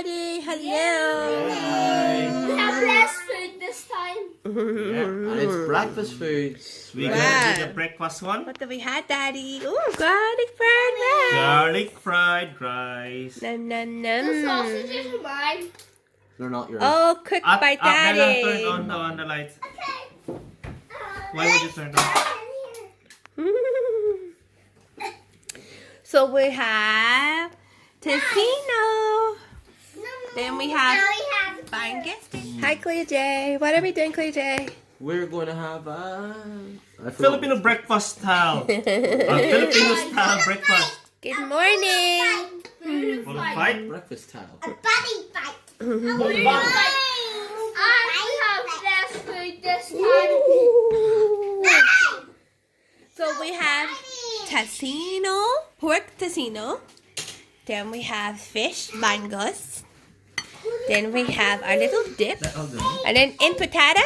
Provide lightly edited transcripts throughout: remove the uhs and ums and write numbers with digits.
Daddy. Hello. Hi. We have less food this time. And it's breakfast food. We Wow. gonna do the breakfast one. What do we have, Daddy? Ooh, garlic fried rice. Garlic fried rice. Nom nom The nom. sausages are mine. They're not yours. Oh, cooked by Bella, Daddy. turn on the lights. Okay. Why would you turn it on? So we have tocino. Then we have fine guest. Hi, Clea J. What are we doing, Clea J? We're going to have Filipino breakfast style. Filipino style breakfast. Good morning. Wanna fight? breakfast towel. A buddy fight. And we have less food this time. So we have tocino, pork tocino. Then we have fish, mangoes. Then we have our little dip. And then in potato.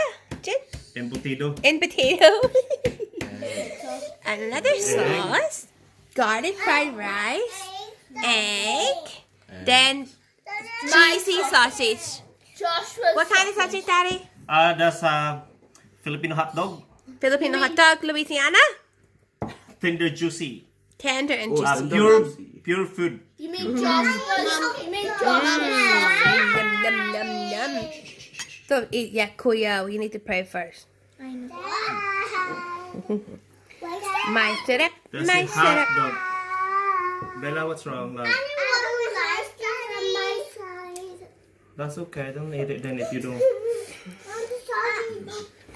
Embutido. In potato. Another sauce. Garlic fried rice. Egg. Then cheesy sausage. Joshua's What kind of sausage, Daddy? That's Filipino hot dog. Filipino hot dog, Louisiana. Tender, juicy. Tender and Oh, juicy. Pure food. You mean Joshua's? You mean Joshua's? Yum, yum, yum, yum. So, yeah, Kuya, we need to pray first. I know. My syrup, That's my a hot syrup. dog. Bella, what's wrong, love? That's okay. Don't eat it then if you don't.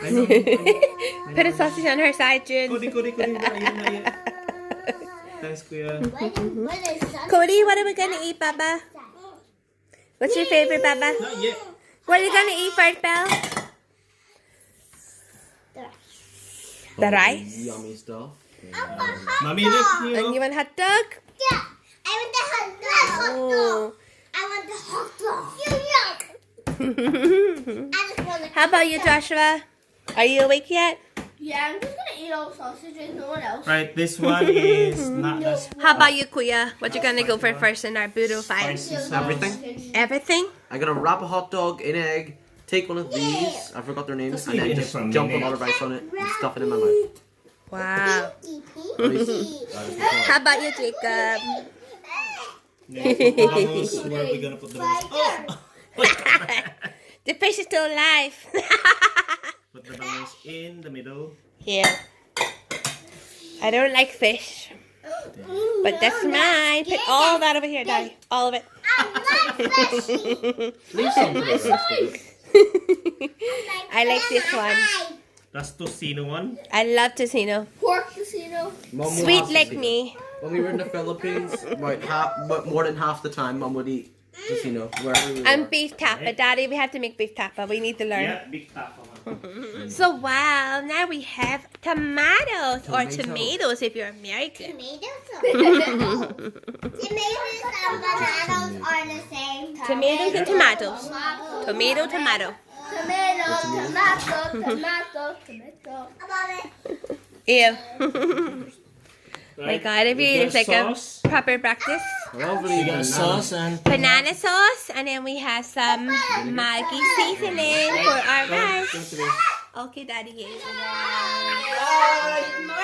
I know. Put a sausage on her side, June. Cody. Not yet. Thanks, Kuya. Cody, what are we gonna eat, Baba? What's your favorite, Baba? Not yet. What are you gonna eat first, Belle? The rice. Yummy stuff. Mommy, look here. And you want hot dog? Yeah, I want the hot dog. Oh. I want the hot dog. I just want the How about you, Joshua? Are you awake yet? Yeah, I'm just gonna eat all sausages, no one else. Right, this one is not as How about you, Kuya? What you gonna go for first in our Boodle fight? spicy sauce. Everything? Everything? I'm gonna wrap a hot dog in egg, take one of these, I forgot their names, Just and leave then it just for a jump a minute. lot of rice on it and stuff it in my mouth. Wow. Please. How about you, Jacob? Vamos, where are we gonna put the bangus? Oh! The fish is still alive. Put the bangus in the middle. Here. I don't like fish. But that's mine. Put all that over here, Daddy. All of it. Leave some for the rest of it. I like this one. That's tocino one. I love tocino. Pork casino. Mum will Sweet have to like see it. me. When we were in the Philippines, but more than half the time, Mum would eat tocino wherever we were. And beef tapa. Daddy, we have to make beef tapa. We need to learn. Yeah, big tapa one. So, wow. Now we have tomatoes. Or Tomatoes. tomatoes if you're American. Tomatoes and bananas are the same. Tomatoes and tomatoes. Tomato, tomato. Tomato. About it. Ew. My Right, God, if we you got it's like a sauce. proper breakfast. Lovely We got sauce and Banana sauce, and then we have some Maggi seasoning for our rice. Okay, Daddy.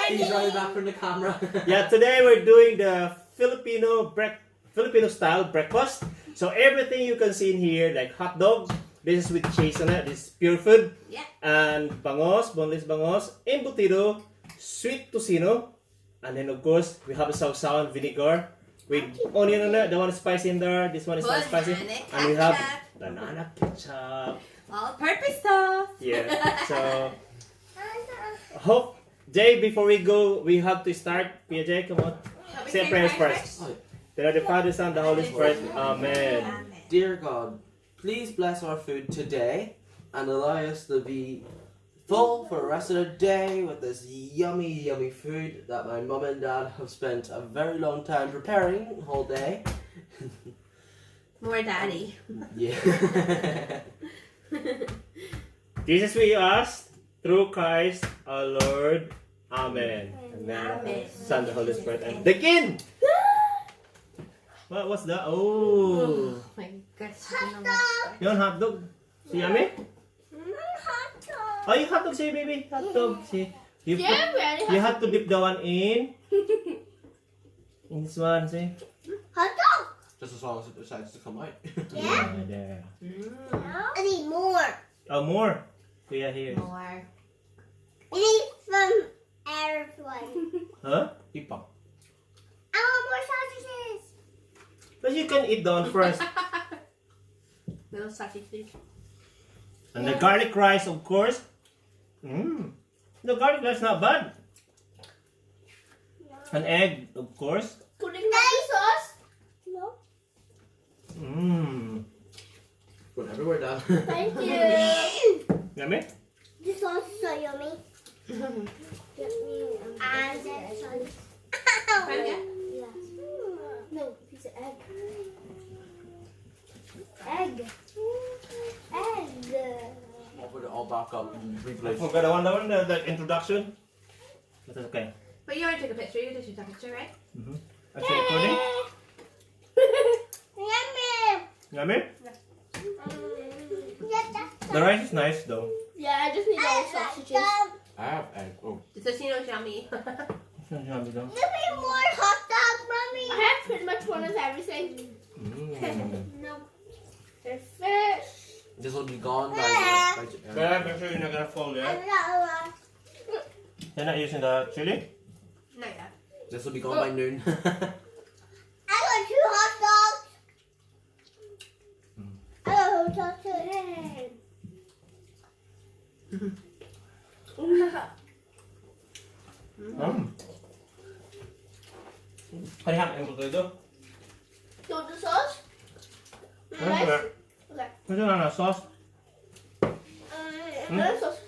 He's running back from the camera. yeah. Today we're doing the Filipino style breakfast. So everything you can see in here, like hot dog. This is with cheese on it. This is pure food. Yeah. And bangos, boneless bangos, embutido, sweet tocino, and then of course we have a sausaw and vinegar with onion on it. The one is spicy in there. This one is not spicy. Banana And we have ketchup. banana ketchup. All-purpose sauce. Yeah. So hope Jay, before we go, we have to start. Pia Jay, come on. Say prayers first. The Lord, the Father, Son, the Holy Spirit. Amen. Dear God, please bless our food today and allow us to be full for the rest of the day with this yummy, yummy food that my mum and dad have spent a very long time preparing the whole day. More Daddy. Yeah. Jesus, we ask through Christ our Lord. Amen. Amen. Son, the Holy Spirit, and begin. What's that? Oh. My Yun, hot dog. See, yummy? Hot dog. Oh, you hot dog, see, baby. Hot dog, see. You, put, Yeah, ready. you have to dip the one in this one, see. Hot dog. Just as long as it decides to come out. Yeah. There. I need more. Oh, more. Yeah, here. More. I need from everyone. Huh? Ipang. I want more sausages. But you can eat the one first. Little sausage. And the garlic rice, of course. Mmm. The garlic rice not bad. An egg, of course. Putting the sauce. No. Mmm. Going everywhere, Dad. Thank you. Yummy? This sauce is so yummy. Get me and then sauce. Yes. No, piece of egg. Egg. Egg. I'll put it all back up and I replace. forgot the one, the introduction. But that's okay. But you already took a picture. You did take a picture, right? Actually, recording. Yummy. Yummy? Yeah, The rice is nice though. I just need all sausages. I have egg. Oh. The tocino's yummy. It's not yummy though. Give me more hot dog, Mommy. I have pretty much one of everything. No. There's fish. This will be gone by. But make sure you're not gonna fall yet. You're not using the chili? Not yet. This will be gone by noon. I got 2 hot dogs. I got hot dogs too. Kan you have embutido? You want the sauce? Okay. Okay. Ito na na sauce. Another sauce.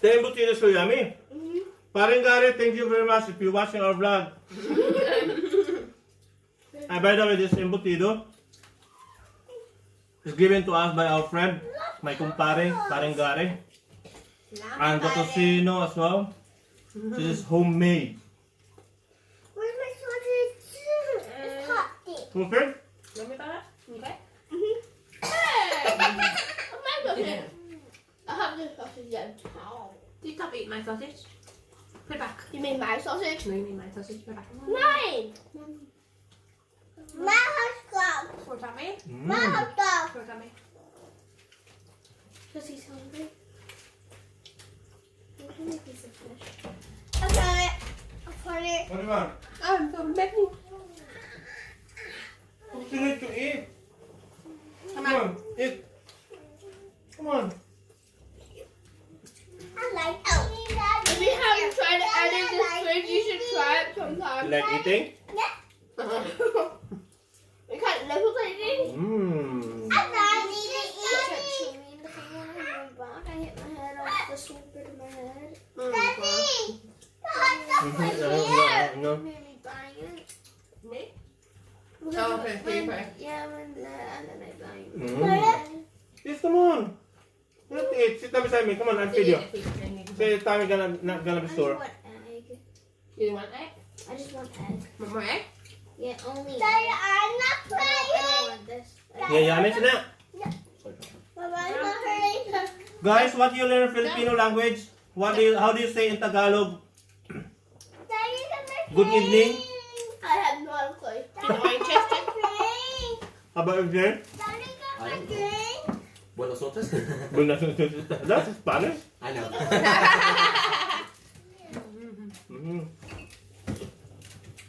The embutido is so yummy. Paring Gary, thank you very much if you're watching our vlog. By the way, this embutido is given to us by our friend, my kumpare, Paring Gary. And the tocino as well. This is homemade. Where's my sausage? It's hot. Okay? You want me about it? Okay. Okay. I have this sausage again. Do you stop eating my sausage? Put it back. You mean my sausage? No, you mean my sausage. Put it back. Mine. My hot dog. Pour it on me. My hot dog. Pour it on me. Because he's hungry. Give me a piece of fish. I got it. I'll put it. What do you want? I'm so many. What you need to eat? Come Come on. on, eat. Come on. I like it. If you haven't tried to edit this food, you should try it sometime. You like eating? We can't live with eating. Mmm. I like eating. I hit my head off the sweeper to my head. Daddy! The hot dog right here! No. Made me buying it. Me? Oh, okay. Here, you pray. Yeah, and then I buy it. Mm. Yes, come on. You have to eat. Sit down beside me. Come on, I'll feed you. Say Tommy not gonna be I just sore. want egg. You want egg? I just want egg. Want more egg? Yeah, only Daddy, I'm not playing. I don't want this. Yeah, yummy na. Mama, I'm not hurting. Guys, what do you learn Filipino language? How do you say in Tagalog? Daddy, Good evening. I have no clue. You know why you chest it? How about you? Daddy, got I my don't know. drink. Buenos noches. That's Spanish. I know. Mm-hmm.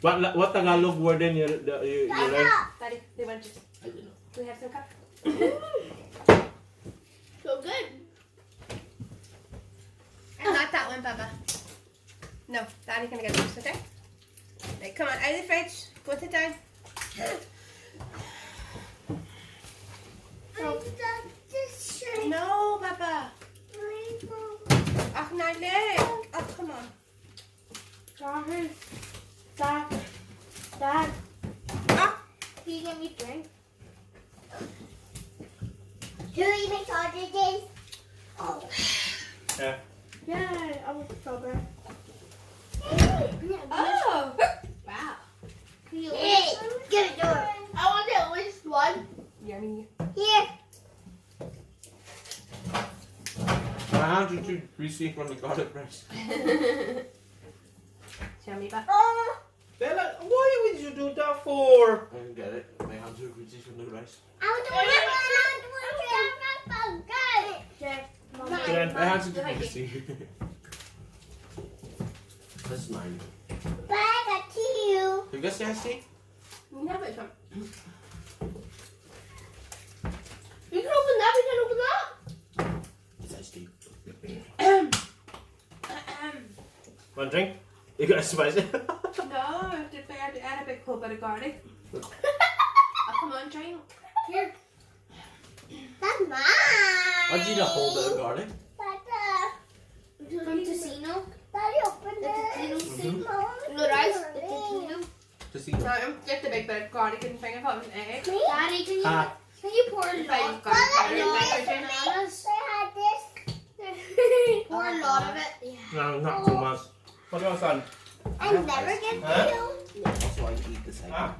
What Tagalog word then you learn? Daddy, they want you. I don't know. Do we have some cup? So good. Not that one, Baba. No, Daddy's gonna get this, okay? Right, come on, out of the fridge. Go sit down. No, Baba. Oh, no, look. Oh, come on. Sorry. Dad. Dad. Ah. Can you get me a drink? Do you make sausages? Oh. Yeah. Yeah, I want the strawberry. Oh. Wow. Hey, get a door. I want it with yummy. Here. My hands are too greasy from the garlic rice. Show me back. Oh. Bella, why would you do that for? I can get it. My hands are greasy from the rice. I want to Jen, My hands are too greasy. That's mine. Bag a you. You guys can see? You have it, Tom. You can open that. We can open that. It's iced tea. Want a drink? You got spicy? No, I had to add a big whole bit of garlic. Oh, come on, drink. Here. That's mine. Why'd you eat a whole bit of garlic? From Tocino. Daddy, open it. No rice. The Tocino. To see. No, get the big bit of garlic and thing. I thought it was an egg. Daddy, can you pour a lot? Bananas. Pour a lot of it. Yeah. No, not too much. What about son? I never get you. Also, I eat this egg. Huh?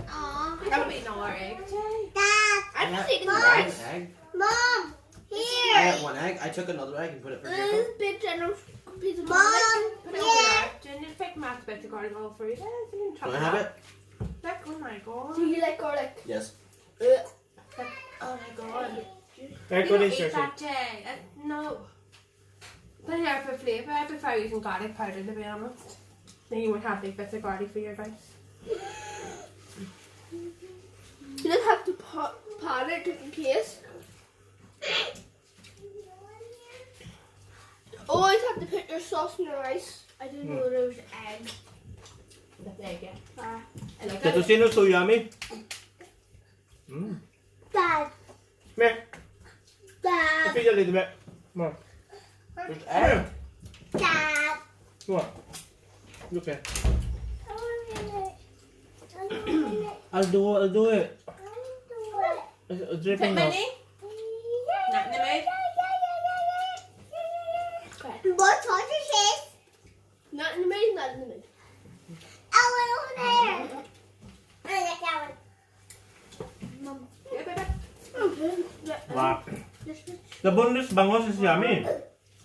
Aww. I'm eating all our eggs. Dad. I'm just eating the One rice. egg. Mom. I Here. had one egg. I took another egg and put it for Jacob. Big generous piece of Mom, Put put it it over over there. Pick max bits of garlic all through. Can I have it? Like, oh my god. Do you like garlic? Yes. Oh my god. Hey, You go don't this, eat Cersei. that, Jay. No. Put it there for flavour. I prefer using garlic powder, to be honest. Then you won't have big bits of garlic for your rice. You don't have to pot it just in case. Always have to put your sauce in your rice. I didn't know there was egg. That's egg, yeah. I like The that. tocino is so yummy. Mm. Dad. Come here. Dad. Feed a little bit. Come on. There's Come egg. here. Dad. Come on. Look here. I want it. I'll do it. I want to do it. It's dripping now. Minnie? Not in the mood? What sausages? Not in the mood, not in the mood. I want over there. I like that one. Mom. Yeah, baby. Wow. The boneless bangos is yummy.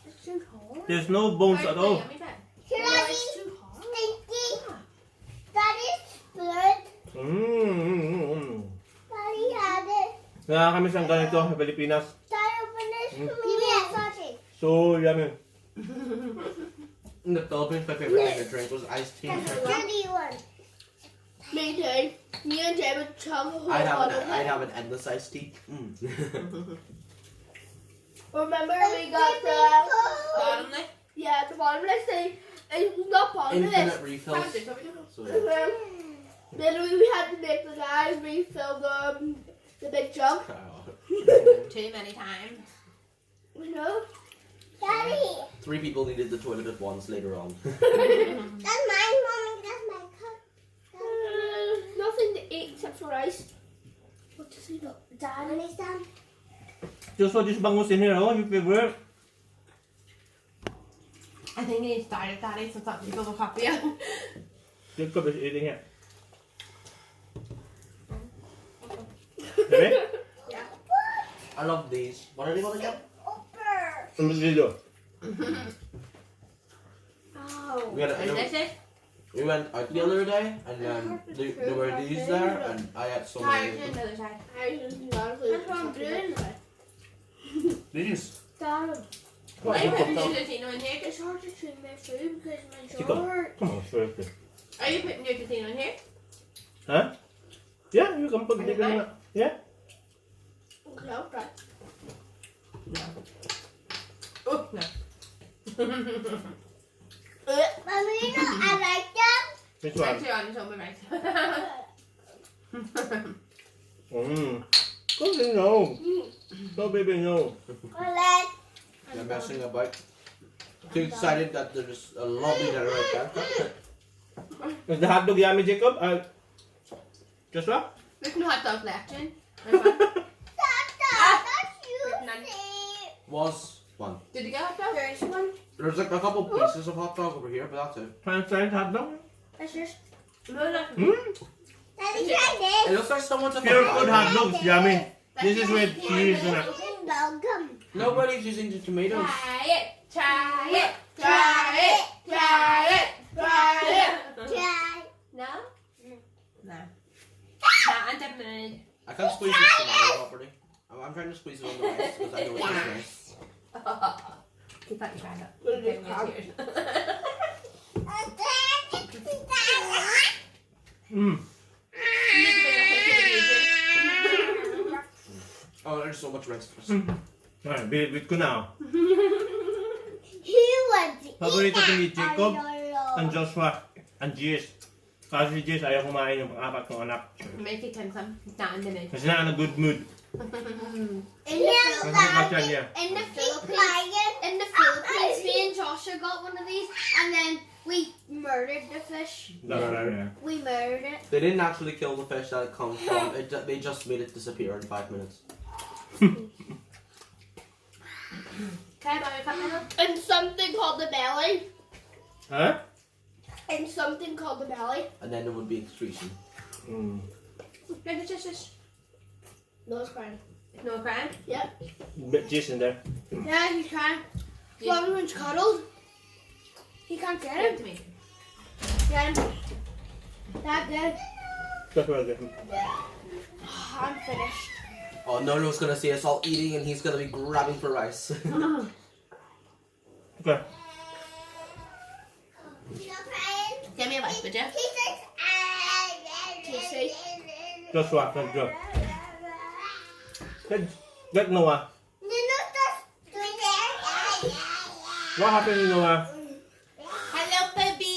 It's too hard. There's no bones at all. Yummy bit. It's too hard. Stinky. Daddy's blood. Daddy had it. Nakakamiss ang ganito sa Pilipinas. Daddy open this for me. Give me a sausage. So yummy. In the Philippines, my favorite thing to drink was iced tea. That's a dirty one. Me too. Me and Jay would chug a whole I'd bottle of have it. an endless iced tea. Mm. Remember we got the Bottomless. the bottomless thing. It's not bottomless. Infinite refills. Found it, don't we? So, yeah. Then we had to make the guys refill the big jug. Too many times. You know? Daddy. 3 people needed the toilet at once later on. That's mine, Mommy. That's my cup. Nothing to eat except for rice. What does he look? Daddy, Sam. Just for this bangus in here, oh, your favorite. I think you need to start it, Daddy, since that people will copy you. Jacob is eating it. Ready? I love these. What are they called again? In this video. Oh. We, had And this a, is we went out the other day and there were these there and I had so tires many. on the other side. That's what I'm doing. These. Dad, Why What? are you You putting put them- your tocino in here? it's hard to chew my food because my Jacob, short. come on, seriously. Are you putting your tocino in here? Huh? Yeah, you can put it in. Yeah. Okay, I'll try. Oh, no. Mommy, you know I like them. Which I'm one? sure on your right. Go say no. Go baby no. I like. They're messing about. Too excited that there's a lobby there right there. Is the hot dog yummy, Jacob? Joshua? There's no hot dog left, Jen. That's you. None. Was one. Did you get hot dog? There's one. There's like a couple pieces of hot dog over here, but that's it. Pan-fried hot dog? That's just. No, no. Hmm? Daddy, try this. It looks like someone took Pure a food hot dogs, yummy. This is with cheese and Welcome. Nobody's using the tomatoes. Try it. Try it. Try it. Try it. Try it. Try. No? No. Not on the mood. I can't squeeze this tomato properly. I'm trying to squeeze it on the rice because I know it's nice. Keep out your hand up. mm. Oh, there's so much rice. Alright, bilit ko na. He wants to Paborito ko ni eat Jacob, that. ang Joshua, ang Jis. Kasi si Jis ayaw kumain yung apat kong anak. Make it some. It's not in the mood. Kasi na in a good mood. In the Kasi matyan niya. In the Philippines, me and Joshua got one of these, and then we murdered the fish. Yeah. We murdered it. They didn't actually kill the fish that it comes from. They just made it disappear in 5 minutes. Okay, buy a cup now. And something called the belly. Huh? And something called the belly. And then it would be excretion. Mm. Just. No, it's crying. No crying? Yep. Bit Jis in there. Yeah, he's crying. Yeah. Well, everyone's cuddled. He can't get Give it him. to me. Get him. That good. That's what I get. I'm finished. Oh, Nono's gonna see us all eating and he's gonna be grabbing for rice. Okay. Give me a bite, would you? Tasty. Joshua, let's go. Get Noah. What happened to Noah? Hello, baby.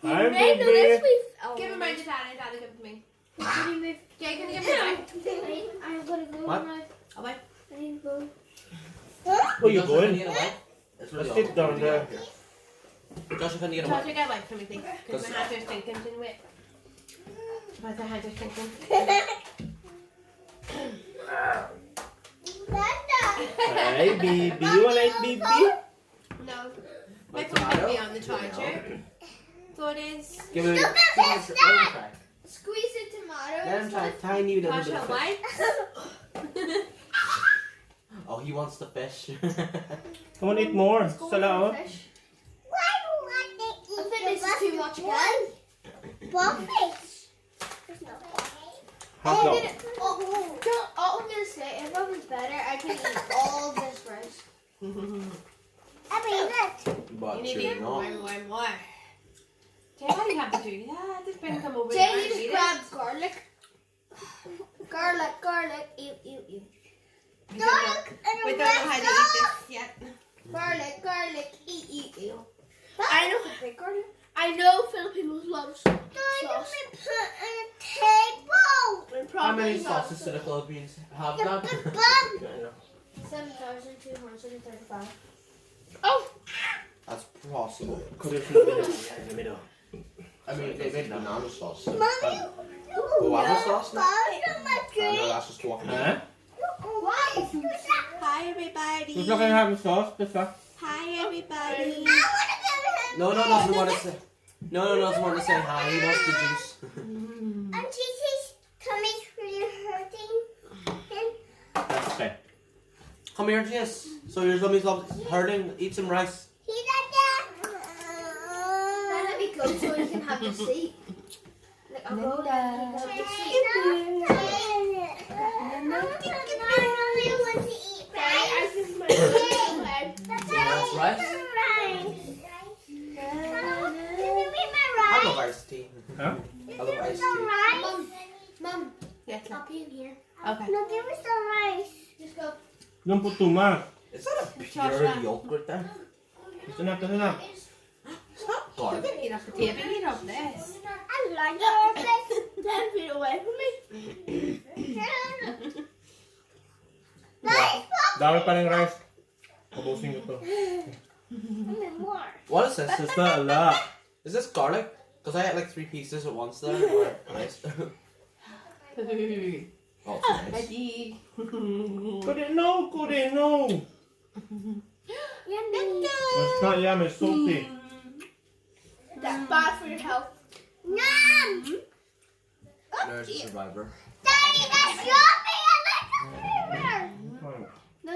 Hi, Hey, no, baby. that's sweet. Oh, Give him right to Daddy. Daddy, give it to me. Can you move? Jay, can you give me a bite? I'm gonna go What? now. A bite. I need to go. Where you Joshua, can going? you get a bite? It's really Let's sit awkward down to get there. up here. Joshua, can you get a Joshua, bite? get a bite for me, please. Because my hands are stinking, didn't we? My hands are stinking. Hi, baby. You wanna eat, baby? No. My Like phone might be tomato? on the charger. So it is. Give it a Look at let him this try. Squeeze the tomato. Let him try a tiny little bit Joshua, of fish. wipes. Oh, he wants the fish. Come on, eat more. Go Sala, for oh. the fish. I think this is too much again. Fish. There's no Hot dog. all I'm gonna say, if I was better, I could eat all of this rice. But You need to you're eat not. more. Jay, why do you have to do that? Just bring them over Jay, here you and just eat grab it. garlic. Garlic. Ew. We don't know how to eat this yet. Garlic. Ew. I know Filipinos love sauce. How many sauces do the Philippines have now? 7,235. Oh! That's possible. Put it in the middle. I mean, they made banana sauce. Mommy! Guava sauce now? I know, Mommy! that's just walking. Huh? Hi, everybody. Gusto kayo having sauce? Gusto? Hi, everybody. No, doesn't want to say. No, doesn't want to say hi. He wants the juice. And Chichi's tummy's really hurting him. Okay. Come here, Jess. So your tummy's hurting. Eat some rice. He got that. Let me go so he can have the seat. Like, I'll go and he can have the seat. That's rice. I love iced tea. Huh? I love iced tea. Mom, Yes, I'll be in here. okay. No, give me some rice. Just go. Don't put too much. Is that a pure yogurt there? It's enough, that's enough. It's not garlic. Eat off the table. Eat off this. I like it. 10 feet away from me. Dami pa ng rice. Ubusin ko to. More. What is this? It's not a lot. Is this garlic? Because I had like 3 pieces at once there. Or nice. Oh, it's nice. Ready. Couldn't know. Yummy. It's not yummy, it's salty. That's bad for your health. Nom! There's a survivor. Daddy, that's yummy! I like it. No.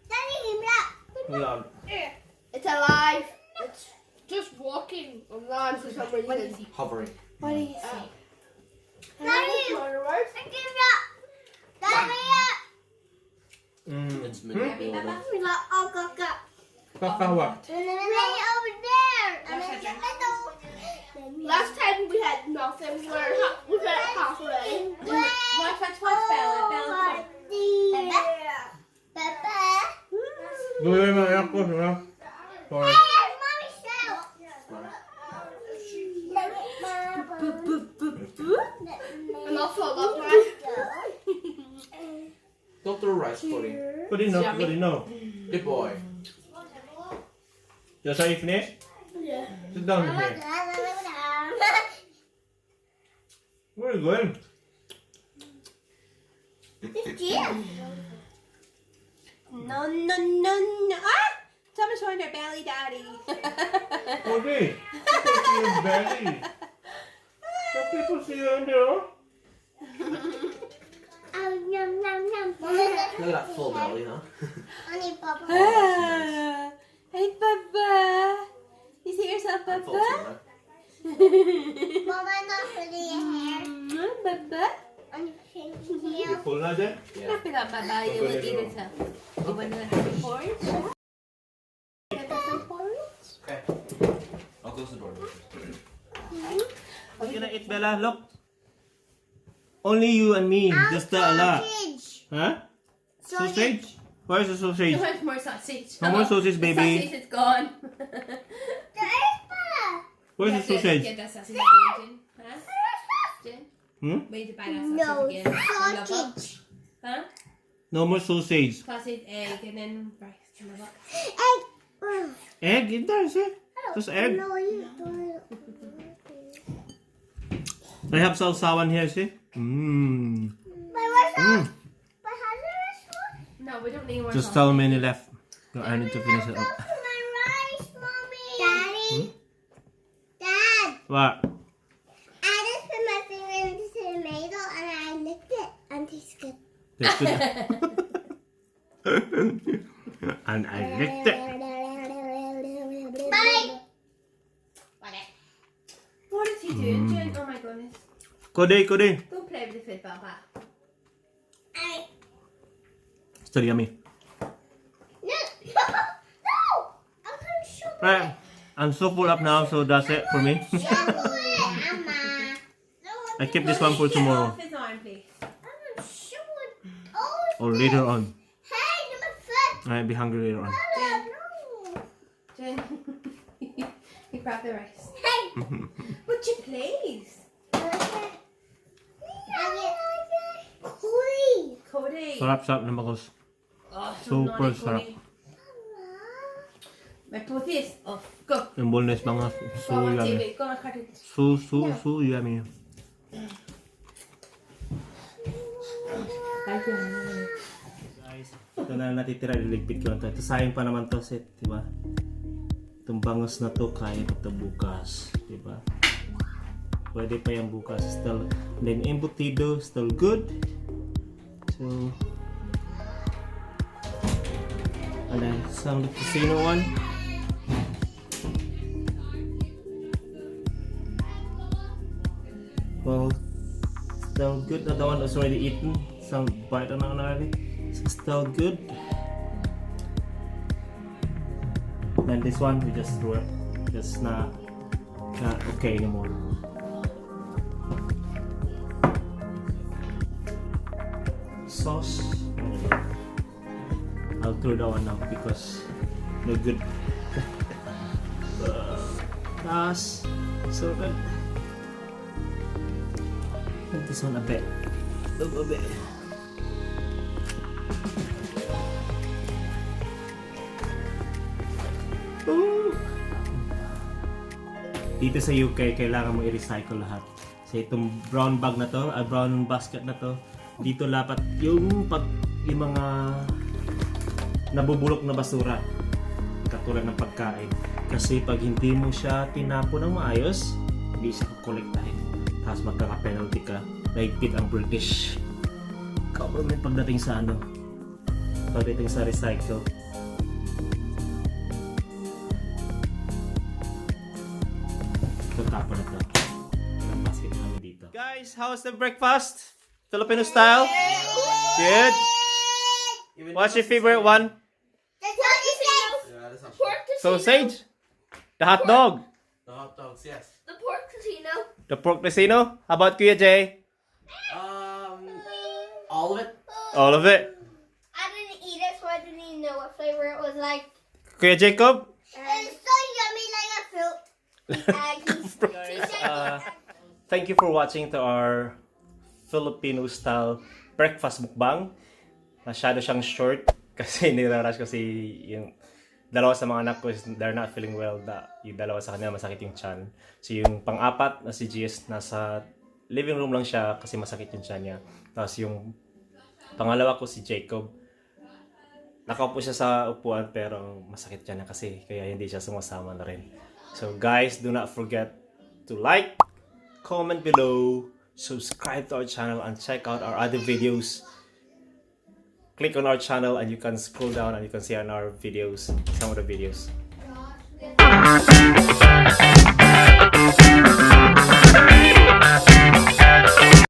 Daddy, look. Ayan. It's alive. It's just walking on land for some reason. What is he? Hovering. What do you say? Daddy, Forward. I give it up. Daddy, Mm. It's manipulative. we like all got Kakawa. way over there. And then the middle. Last time we had nothing. We were halfway. Watch, Bella. Bella, Papa. Gawin mo anak ko, diba? Sorry. Hey, mommy's show. And also a lot of Don't throw rice pudding. Pwede no. Good boy. Just are you finished? Yeah. Sit down here. Where are you going? It's Jim. No. Ah! Someone's showing their belly, Daddy. Okay. People see your belly. The people see you in there. Oh, yum, yum, yum. Look at that full belly, huh? Honey, Papa. Ah. Hey, Baba. You see yourself, Full Baba? tuna. Mama, not pretty hair. Baba? On your chin You here. full na dyan? Yeah. Wrap it up, Baba. You will eat it up. You want to have a porridge? Have some porridge? Okay. I'll close the door. What you gonna eat, Bella? Look. Only you and me. Just the ala. Sausage. Huh? Sausage? Where's the sausage? No more sausage. No more sausage, The baby. sausage is gone. There is Papa. Where's the sausage? Get that sausage again, Jen. Huh? Jen? Hmm? We need to buy that No sausage again. sausage. Huh? No more sausage. Sausage, egg, and then rice. Remember? Egg. Egg? In there, see? Just egg. No, you don't. I have sausawan here, see? Mmm. But where's that? Mm. But how's the rest one? No, we don't need more Just sausage. how many left? No, I need to finish it Go up. for my rice, Mommy. Daddy. Dad. What? I just put my finger into the tomato and I licked it and it tastes good. That's good. And I licked it. Bye. What is he doing, Jen? Oh my goodness. Kode. Don't play with the food, Baba. Still yummy. No. No. I'm going to show Right. I'm so full up now, so that's it for me. it, Mama. I keep this one for tomorrow Off his arm, please. I'm going to show it. Oh, or later on. hey, my foot. I'll be hungry later on. No. Jen. You grab the rice. Hey. Would you please? Cody. Sarap na bagos. Oh, Super naughty, sarap. Cody. My put this off. Go. Yung boneless mga Go so on yummy. TV. Go on, cut it. So yummy. Guys, ito na natitira, liligpit ko na to. Ito sayang pa naman to set, diba? Itong bangos na to, kaya ito bukas, diba? Pwede pa yung bukas. Still, then embutido, still good. So, and then some casino one. Well, still good. That one was already eaten. Some bite on it already. So still good. Then this one we just threw it. Just not okay anymore. Sauce. I'll throw that one now because no good. Sauce. So good. Put this one a bit. A bit. Ooh. Dito sa UK, kailangan mo i-recycle lahat. So itong brown bag na to, brown basket na to, dito lapat yung mga nabubulok na basura katulad ng pagkain. Kasi pag hindi mo siya tinapo ng maayos, hindi siya kukolektahin. Tapos magkaka-penalty ka. mahigpit ang British government pagdating sa pagdating sa recycle. Ito tapon na to. Ang basket namin dito. Guys, how's the breakfast? Filipino style? Good? What's your favorite one? Yeah, that's not Pork casino. Sausage? The hot dog? the hot dogs, yes. The pork casino. The pork casino? How about Kuya Jay? All of it. All of it? I didn't eat it, so I didn't even know what flavor it was like. Kuya Jacob? It's so yummy like a fruit. Thank you for watching to our Filipino style breakfast mukbang. Masyado siyang short kasi nirarush ko yung dalawa sa mga anak ko is they're not feeling well. Yung dalawa sa kanila masakit yung tiyan. So yung pang-apat na si GS nasa living room lang siya kasi masakit yung tiyan niya. Tapos yung pangalawa ko si Jacob, nakaupo siya sa upuan pero masakit tiyan niya kasi kaya hindi siya sumasama na rin. So guys, do not forget to like, comment below, subscribe to our channel, and check out our other videos. Click on our channel and you can scroll down and you can see on our videos, some of the videos.